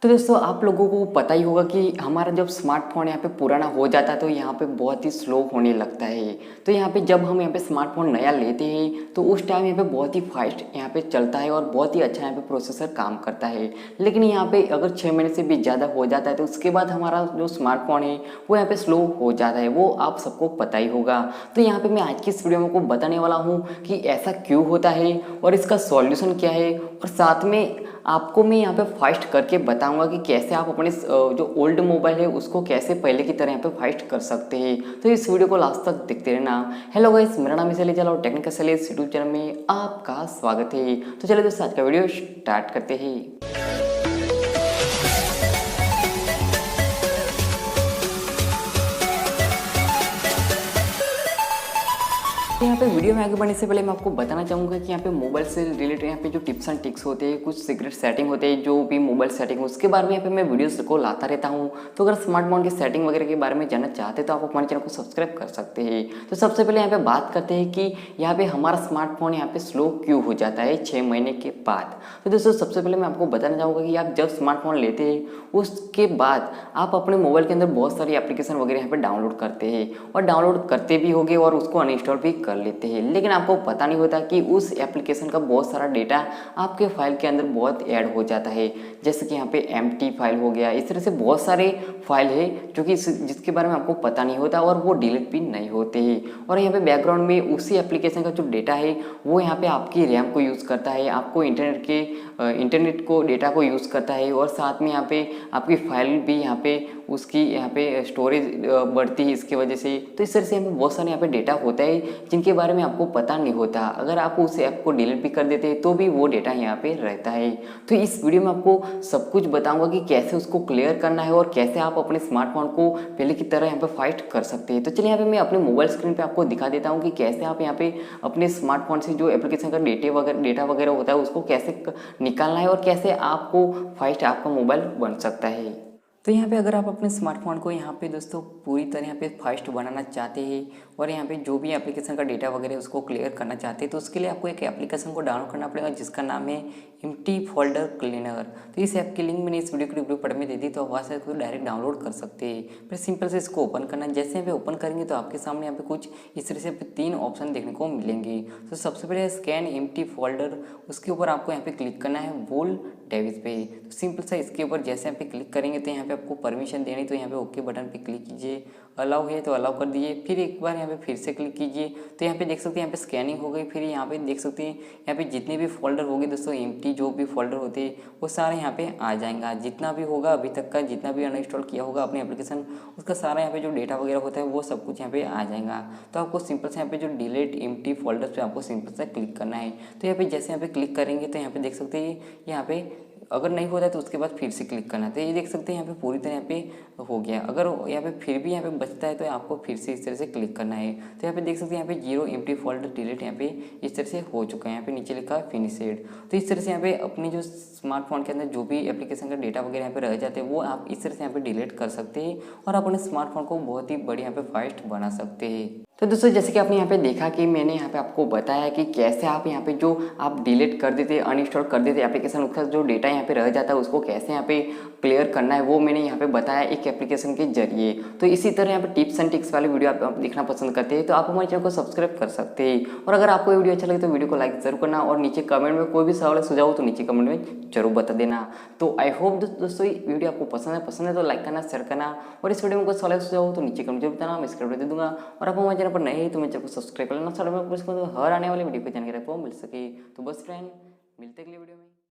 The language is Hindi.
तो दोस्तों आप लोगों को पता ही होगा कि हमारा जब स्मार्टफ़ोन यहाँ पे पुराना हो जाता है तो यहाँ पे बहुत ही स्लो होने लगता है। तो यहाँ पे जब हम यहाँ पे स्मार्टफ़ोन नया लेते हैं तो उस टाइम यहाँ पे बहुत ही फास्ट यहाँ पे चलता है और बहुत ही अच्छा यहाँ पे प्रोसेसर काम करता है। लेकिन यहाँ पे अगर 6 महीने से भी ज़्यादा हो जाता है तो उसके बाद हमारा जो स्मार्टफ़ोन है वो यहाँ पे स्लो हो जाता है, वो आप सबको पता ही होगा। तो यहाँ पर मैं आज की इस वीडियो में आपको बताने वाला हूँ कि ऐसा क्यों होता है और इसका सॉल्यूशन क्या है, और साथ में आपको मैं यहाँ पे फास्ट करके बताऊंगा कि कैसे आप अपने जो ओल्ड मोबाइल है उसको कैसे पहले की तरह यहाँ पे फास्ट कर सकते हैं। तो इस वीडियो को लास्ट तक देखते रहना। हेलो गाइस, मेरा नाम है शैलेश ज़ाला और टेक्निकल शैलेश यूट्यूब चैनल में आपका स्वागत है। तो चलिए दोस्तों आज का वीडियो स्टार्ट करते हैं। तो यहाँ पे वीडियो में आगे बढ़ने से पहले मैं आपको बताना चाहूँगा कि यहाँ पे मोबाइल से रिलेटेड यहाँ पे जो टिप्स एंड टिक्स होते हैं, कुछ सीक्रेट सेटिंग होते हैं, जो भी मोबाइल सेटिंग उसके बारे में यहाँ पे मैं वीडियोस को लाता रहता हूँ। तो अगर स्मार्टफोन की सेटिंग वगैरह के बारे में जानना चाहते हैं तो आप हमारे चैनल को सब्सक्राइब कर सकते हैं। तो सबसे पहले यहाँ पे बात करते हैं कि यहाँ पे हमारा स्मार्टफोन यहाँ पे स्लो क्यों हो जाता है 6 महीने के बाद। तो दोस्तों सबसे पहले मैं आपको बताना चाहूँगा कि आप जब स्मार्टफोन लेते हैं उसके बाद आप अपने मोबाइल के अंदर बहुत सारी एप्लीकेशन वगैरह यहाँ पे डाउनलोड करते हैं और डाउनलोड करते भी होंगे और उसको अनइंस्टॉल भी कर लेते हैं, लेकिन आपको पता नहीं होता कि उस एप्लीकेशन का बहुत सारा डेटा आपके फाइल के अंदर बहुत ऐड हो जाता है। जैसे कि यहाँ पे एम्प्टी फाइल हो गया, इस तरह से बहुत सारे फाइल है जो कि जिसके बारे में आपको पता नहीं होता और वो डिलीट भी नहीं होते हैं। और यहाँ पे बैकग्राउंड में उसी एप्लीकेशन का जो डेटा है वो यहाँ पे आपकी रैम को यूज़ करता है, आपको इंटरनेट को डेटा को यूज़ करता है, और साथ में यहाँ पे आपकी फाइल भी यहाँ पे उसकी यहाँ पे स्टोरेज बढ़ती है इसके वजह से। तो इस तरह से यहाँ पे बहुत सारे यहाँ पे डेटा होता है जिनके बारे में आपको पता नहीं होता। अगर आप उस ऐप को डिलीट भी कर देते हैं तो भी वो डेटा यहाँ पे रहता है। तो इस वीडियो में आपको सब कुछ बताऊंगा कि कैसे उसको क्लियर करना है और कैसे आप अपने स्मार्टफोन को पहले की तरह यहाँ पे फाइट कर सकते हैं। तो चलिए यहाँ पे मैं अपने मोबाइल स्क्रीन पे आपको दिखा देता हूँ कि कैसे आप यहाँ पे अपने स्मार्टफोन से जो एप्लीकेशन का डेटा वगैरह होता है उसको कैसे निकालना है और कैसे आपको फाइट आपका मोबाइल बन सकता है। तो यहाँ पे अगर आप अपने स्मार्टफोन को यहाँ पे दोस्तों पूरी तरह यहाँ पे फास्ट बनाना चाहते हैं और यहाँ पे जो भी एप्लीकेशन का डेटा वगैरह उसको क्लियर करना चाहते हैं तो उसके लिए आपको एक एप्लीकेशन को डाउनलोड करना पड़ेगा जिसका नाम है एम्प्टी फोल्डर क्लीनर। तो इस ऐप की लिंक मैंने इस वीडियो के रिव्यू पढ़ में दे दी, तो वहाँ से इसको डायरेक्ट डाउनलोड कर सकते हैं। फिर सिंपल से इसको ओपन करना। जैसे यहाँ पे ओपन करेंगे तो आपके सामने यहाँ पे कुछ इस तरह से 3 ऑप्शन देखने को मिलेंगे। तो सबसे पहले स्कैन एम्प्टी फोल्डर, उसके ऊपर आपको यहाँ पे क्लिक करना है वोल डेविस पे। तो सिंपल सा इसके ऊपर जैसे यहाँ पे क्लिक करेंगे तो यहाँ पे आपको परमिशन देनी, तो यहाँ पे ओके बटन पे क्लिक कीजिए, अलाउ है तो अलाउ कर दीजिए। फिर एक बार यहाँ पे फिर से क्लिक कीजिए तो यहाँ पे देख सकते हैं यहाँ पे स्कैनिंग हो गई। फिर यहाँ पे देख सकते हैं यहाँ पे जितने भी फोल्डर होंगे दोस्तों, एम्प्टी जो भी फोल्डर होते हैं वो सारे यहाँ पे आ जाएंगे। जितना भी होगा अभी तक का, जितना भी अनइंस्टॉल किया होगा अपनी एप्लीकेशन, उसका सारा यहाँ पे जो डेटा वगैरह होता है वो सब कुछ यहाँ पे आ जाएगा। तो आपको सिंपल से यहाँ पे जो डिलीट एम्प्टी फोल्डर पे आपको सिंपल से क्लिक करना है। तो यहाँ पे जैसे यहाँ पे क्लिक करेंगे तो यहाँ पे देख सकते हैं यहाँ पे अगर नहीं होता है तो उसके बाद फिर से क्लिक करना है। तो ये देख सकते हैं यहाँ पे पूरी तरह यहाँ पे हो गया। अगर यहाँ पे फिर भी यहाँ पे बचता है तो आपको फिर से इस तरह से क्लिक करना है। तो यहाँ पे देख सकते हैं यहाँ पे 0 एम्प्टी फोल्डर डिलीट यहाँ पे इस तरह से हो चुका है। यहाँ पे नीचे लिखा है फिनिशेड। तो इस तरह से यहाँ पे अपनी जो स्मार्टफोन के अंदर जो भी एप्लीकेशन का डेटा वगैरह यहाँ पे रह जाते हैं वो आप इस तरह से यहाँ पे डिलीट कर सकते हैं और अपने स्मार्टफोन को बहुत ही बढ़िया यहाँ पे फास्ट बना सकते हैं। तो दोस्तों जैसे कि आपने यहाँ पे देखा कि मैंने यहाँ पे आपको बताया कि कैसे आप यहाँ पे जो आप डिलीट कर देते, अनइंस्टॉल कर देते एप्लीकेशन, उसका जो डेटा यहाँ पे रह जाता है उसको कैसे यहाँ पे क्लियर करना है वो मैंने यहाँ पे बताया एक एप्लीकेशन के जरिए। तो इसी तरह यहाँ पे टिप्स एंड टिक्स वाले वीडियो आप देखना पसंद करते हैं तो आप हमारे चैनल को सब्सक्राइब कर सकते हैं। और अगर आपको ये वीडियो अच्छा लगे तो वीडियो को लाइक जरूर करना और नीचे कमेंट में कोई भी सवाल सुझाव हो तो नीचे कमेंट में जरूर बता देना। तो आई होप दोस्तों ये वीडियो आपको पसंद है तो लाइक करना, शेयर करना, और इस वीडियो में कोई सवाल सुझाव हो तो नीचे कमेंट जरूर बताना, मैं स्क्रिप्ट दे दूंगा। और आप हमारे चैनल पर नए हैं तो मेरे चैनल को सब्सक्राइब कर लेना, साथ में हर आने वाले वीडियो को जानकारी आपको मिल सके। तो बस फ्रेंड, मिलते अगले वीडियो में।